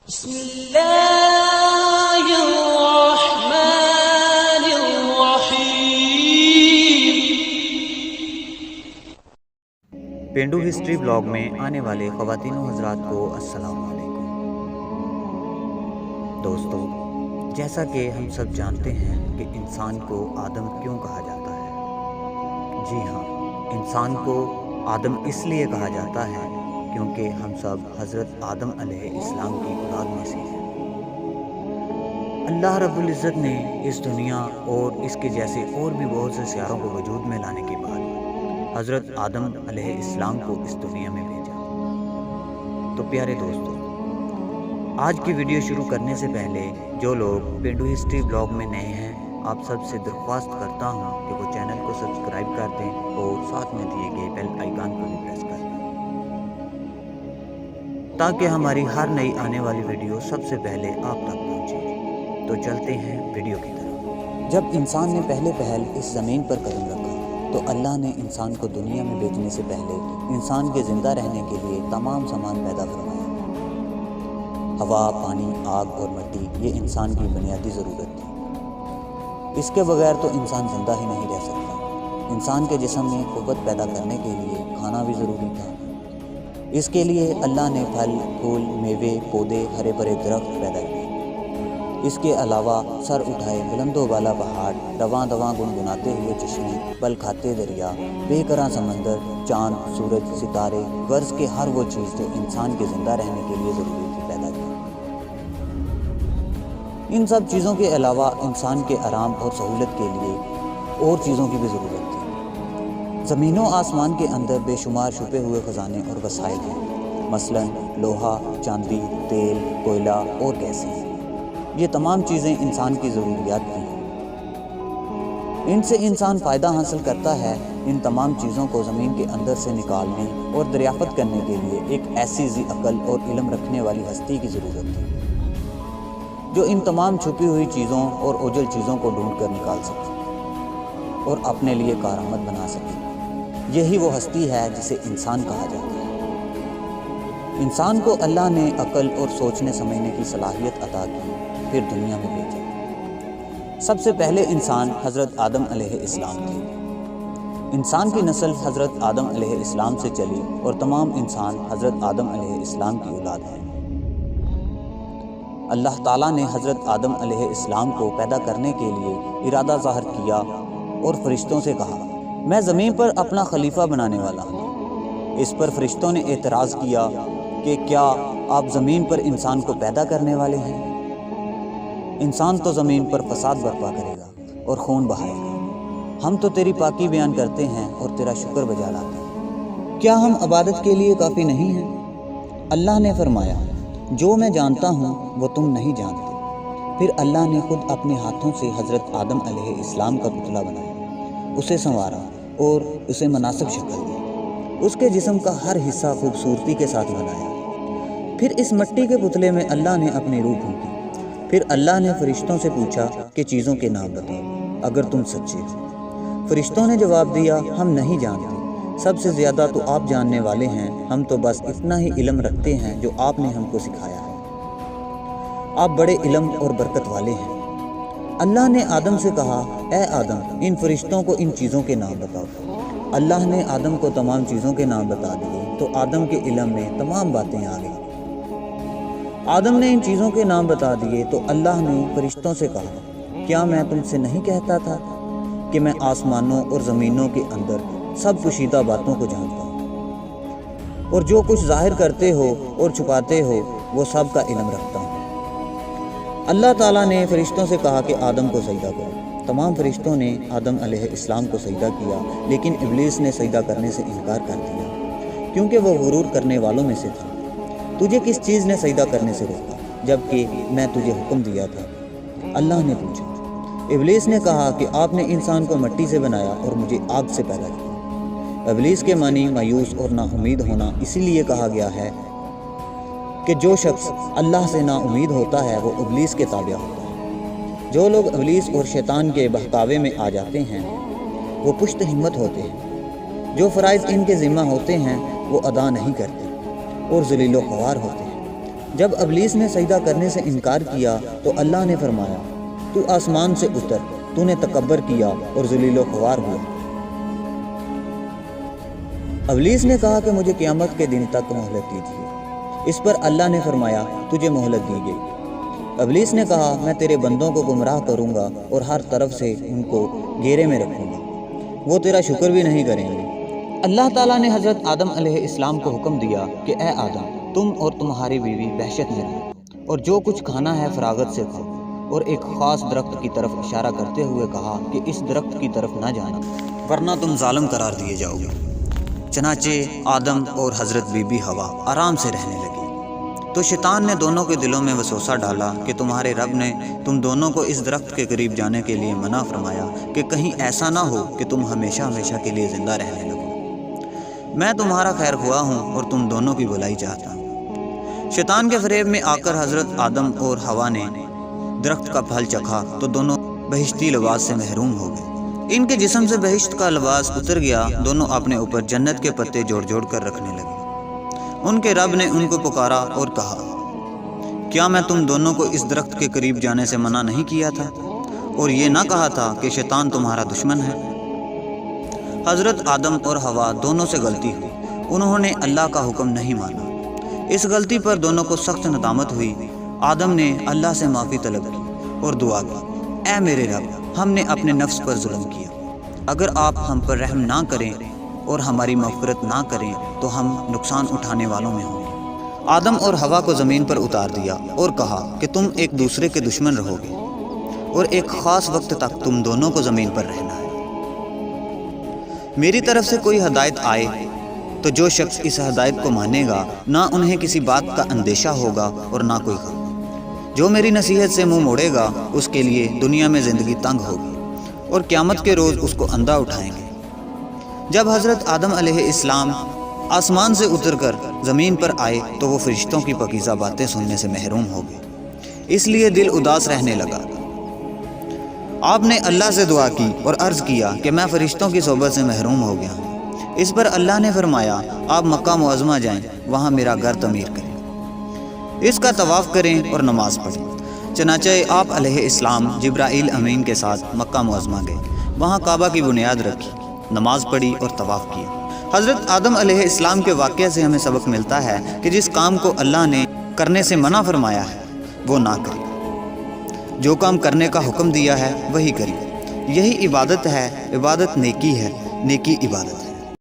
بسم اللہ الرحمن الرحیم۔ پینڈو ہسٹری بلاگ میں آنے والے خواتین و حضرات کو السلام علیکم۔ دوستو، جیسا کہ ہم سب جانتے ہیں کہ انسان کو آدم کیوں کہا جاتا ہے؟ جی ہاں، انسان کو آدم اس لیے کہا جاتا ہے کیونکہ ہم سب حضرت آدم علیہ السلام کی اولاد میں سے ہیں۔ اللہ رب العزت نے اس دنیا اور اس کے جیسے اور بھی بہت سے سیاروں کو وجود میں لانے کے بعد حضرت آدم علیہ السلام کو اس دنیا میں بھیجا۔ تو پیارے دوستو، آج کی ویڈیو شروع کرنے سے پہلے جو لوگ پینڈو ہسٹری بلاگ میں نئے ہیں، آپ سب سے درخواست کرتا ہوں کہ وہ چینل کو سبسکرائب کر دیں اور ساتھ میں دیے گئے بیل آئیکن کو بھی پریس کر دیں تاکہ ہماری ہر نئی آنے والی ویڈیو سب سے پہلے آپ تک پہنچے۔ تو چلتے ہیں ویڈیو کی طرف۔ جب انسان نے پہلے پہل اس زمین پر قدم رکھا تو اللہ نے انسان کو دنیا میں بھیجنے سے پہلے انسان کے زندہ رہنے کے لیے تمام سامان پیدا فرمایا۔ ہوا، پانی، آگ اور مٹی یہ انسان کی بنیادی ضرورت تھی۔ اس کے بغیر تو انسان زندہ ہی نہیں رہ سکتا۔ انسان کے جسم میں قوت پیدا کرنے کے لیے کھانا بھی ضروری تھا۔ اس کے لیے اللہ نے پھل، پھول، میوے، پودے، ہرے بھرے درخت پیدا کیے۔ اس کے علاوہ سر اٹھائے بلند و بالا پہاڑ، رواں دواں گنگناتے ہوئے چشمے، پل کھاتے دریا، بے کرا سمندر، چاند، سورج، ستارے، غرض کے ہر وہ چیز جو انسان کے زندہ رہنے کے لیے ضروری تھی پیدا کی۔ ان سب چیزوں کے علاوہ انسان کے آرام اور سہولت کے لیے اور چیزوں کی بھی ضرورت تھی۔ زمین و آسمان کے اندر بے شمار چھپے ہوئے خزانے اور وسائل ہیں، مثلاً لوہا، چاندی، تیل، کوئلہ اور گیسیں۔ یہ تمام چیزیں انسان کی ضروریات کی ہیں۔ ان سے انسان فائدہ حاصل کرتا ہے۔ ان تمام چیزوں کو زمین کے اندر سے نکالنے اور دریافت کرنے کے لیے ایک ایسی ذی عقل اور علم رکھنے والی ہستی کی ضرورت تھی جو ان تمام چھپی ہوئی چیزوں اور اوجل چیزوں کو ڈھونڈ کر نکال سکے اور اپنے لیے کارآمد بنا سکے۔ یہی وہ ہستی ہے جسے انسان کہا جاتا ہے۔ انسان کو اللہ نے عقل اور سوچنے سمجھنے کی صلاحیت عطا کی، پھر دنیا میں بھیجا۔ سب سے پہلے انسان حضرت آدم علیہ السلام تھے۔ انسان کی نسل حضرت آدم علیہ السلام سے چلی اور تمام انسان حضرت آدم علیہ السلام کی اولاد ہیں۔ اللہ تعالیٰ نے حضرت آدم علیہ السلام کو پیدا کرنے کے لیے ارادہ ظاہر کیا اور فرشتوں سے کہا، میں زمین پر اپنا خلیفہ بنانے والا ہوں۔ اس پر فرشتوں نے اعتراض کیا کہ کیا آپ زمین پر انسان کو پیدا کرنے والے ہیں؟ انسان تو زمین پر فساد برپا کرے گا اور خون بہائے گا۔ ہم تو تیری پاکی بیان کرتے ہیں اور تیرا شکر بجا لاتے ہیں۔ کیا ہم عبادت کے لیے کافی نہیں ہیں؟ اللہ نے فرمایا، جو میں جانتا ہوں وہ تم نہیں جانتے۔ پھر اللہ نے خود اپنے ہاتھوں سے حضرت آدم علیہ السلام کا پتلا بنایا، اسے سنوارا اور اسے مناسب شکل دی۔ اس کے جسم کا ہر حصہ خوبصورتی کے ساتھ بنایا۔ پھر اس مٹی کے پتلے میں اللہ نے اپنی روح پھونکی۔ پھر اللہ نے فرشتوں سے پوچھا کہ چیزوں کے نام بتاؤ اگر تم سچے ہو۔ فرشتوں نے جواب دیا، ہم نہیں جانتے، سب سے زیادہ تو آپ جاننے والے ہیں، ہم تو بس اتنا ہی علم رکھتے ہیں جو آپ نے ہم کو سکھایا ہے۔ آپ بڑے علم اور برکت والے ہیں۔ اللہ نے آدم سے کہا، اے آدم، ان فرشتوں کو ان چیزوں کے نام بتاؤ۔ اللہ نے آدم کو تمام چیزوں کے نام بتا دیے تو آدم کے علم میں تمام باتیں آ گئیں۔ آدم نے ان چیزوں کے نام بتا دیے تو اللہ نے فرشتوں سے کہا، کیا میں تم سے نہیں کہتا تھا کہ میں آسمانوں اور زمینوں کے اندر سب پوشیدہ باتوں کو جانتا ہوں اور جو کچھ ظاہر کرتے ہو اور چھپاتے ہو وہ سب کا علم رکھتا ہوں۔ اللہ تعالیٰ نے فرشتوں سے کہا کہ آدم کو سجدہ کرو۔ تمام فرشتوں نے آدم علیہ السلام کو سجدہ کیا، لیکن ابلیس نے سجدہ کرنے سے انکار کر دیا کیونکہ وہ غرور کرنے والوں میں سے تھا۔ تجھے کس چیز نے سجدہ کرنے سے روکا جبکہ میں تجھے حکم دیا تھا؟ اللہ نے پوچھا۔ ابلیس نے کہا کہ آپ نے انسان کو مٹی سے بنایا اور مجھے آگ سے پیدا کیا۔ ابلیس کے معنی مایوس اور نا امید ہونا اسی لیے کہا گیا ہے کہ جو شخص اللہ سے نا امید ہوتا ہے وہ ابلیس کے تابع ہوتا ہے۔ جو لوگ ابلیس اور شیطان کے بہکاوے میں آ جاتے ہیں وہ پشت ہمت ہوتے ہیں۔ جو فرائض ان کے ذمہ ہوتے ہیں وہ ادا نہیں کرتے اور ذلیل و خوار ہوتے ہیں۔ جب ابلیس نے سجدہ کرنے سے انکار کیا تو اللہ نے فرمایا تو آسمان سے اتر، تو نے تکبر کیا اور ذلیل و خوار ہوا۔ ابلیس نے کہا کہ مجھے قیامت کے دن تک مہلت دیجیے۔ اس پر اللہ نے فرمایا تجھے مہلت دی گئی۔ ابلیس نے کہا میں تیرے بندوں کو گمراہ کروں گا اور ہر طرف سے ان کو گھیرے میں رکھوں گا، وہ تیرا شکر بھی نہیں کریں گے۔ اللہ تعالیٰ نے حضرت آدم علیہ السلام کو حکم دیا کہ اے آدم، تم اور تمہاری بیوی وحشت میں رہو اور جو کچھ کھانا ہے فراغت سے کھاؤ، اور ایک خاص درخت کی طرف اشارہ کرتے ہوئے کہا کہ اس درخت کی طرف نہ جانا ورنہ تم ظالم قرار دیے جاؤ گے۔ چنانچہ آدم اور حضرت بی بی حوا آرام سے رہنے لگی۔ تو شیطان نے دونوں کے دلوں میں وسوسہ ڈالا کہ تمہارے رب نے تم دونوں کو اس درخت کے قریب جانے کے لیے منع فرمایا کہ کہیں ایسا نہ ہو کہ تم ہمیشہ ہمیشہ کے لیے زندہ رہنے لگو۔ میں تمہارا خیر خواہ ہوں اور تم دونوں کی بھلائی چاہتا ہوں۔ شیطان کے فریب میں آ کر حضرت آدم اور حوا نے درخت کا پھل چکھا تو دونوں بہشتی لباس سے محروم ہو گئے۔ ان کے جسم سے بہشت کا لباس اتر گیا، دونوں اپنے اوپر جنت کے پتے جوڑ جوڑ کر رکھنے لگے۔ ان کے رب نے ان کو پکارا اور کہا کیا میں تم دونوں کو اس درخت کے قریب جانے سے منع نہیں کیا تھا اور یہ نہ کہا تھا کہ شیطان تمہارا دشمن ہے؟ حضرت آدم اور حوا دونوں سے غلطی ہوئی، انہوں نے اللہ کا حکم نہیں مانا۔ اس غلطی پر دونوں کو سخت ندامت ہوئی۔ آدم نے اللہ سے معافی طلب کی اور دعا کی، اے میرے رب، ہم نے اپنے نفس پر ظلم کیا، اگر آپ ہم پر رحم نہ کریں اور ہماری مغفرت نہ کریں تو ہم نقصان اٹھانے والوں میں ہوں گے۔ آدم اور حوا کو زمین پر اتار دیا اور کہا کہ تم ایک دوسرے کے دشمن رہو گے اور ایک خاص وقت تک تم دونوں کو زمین پر رہنا ہے۔ میری طرف سے کوئی ہدایت آئے تو جو شخص اس ہدایت کو مانے گا نہ انہیں کسی بات کا اندیشہ ہوگا اور نہ کوئی غم۔ جو میری نصیحت سے منہ موڑے گا اس کے لیے دنیا میں زندگی تنگ ہوگی اور قیامت کے روز اس کو اندھا اٹھائیں گے۔ جب حضرت آدم علیہ السلام آسمان سے اتر کر زمین پر آئے تو وہ فرشتوں کی پاکیزہ باتیں سننے سے محروم ہو گئے، اس لیے دل اداس رہنے لگا۔ آپ نے اللہ سے دعا کی اور عرض کیا کہ میں فرشتوں کی صحبت سے محروم ہو گیا ہوں۔ اس پر اللہ نے فرمایا آپ مکہ معظمہ جائیں، وہاں میرا گھر تعمیر کریں، اس کا طواف کریں اور نماز پڑھیں۔ چنانچہ آپ علیہ السلام جبرائیل امین کے ساتھ مکہ معظمہ گئے، وہاں کعبہ کی بنیاد رکھی، نماز پڑھی اور طواف کیا۔ حضرت آدم علیہ السلام کے واقعے سے ہمیں سبق ملتا ہے کہ جس کام کو اللہ نے کرنے سے منع فرمایا ہے وہ نہ کریں، جو کام کرنے کا حکم دیا ہے وہی کریں۔ یہی عبادت ہے، عبادت نیکی ہے، نیکی عبادت ہے۔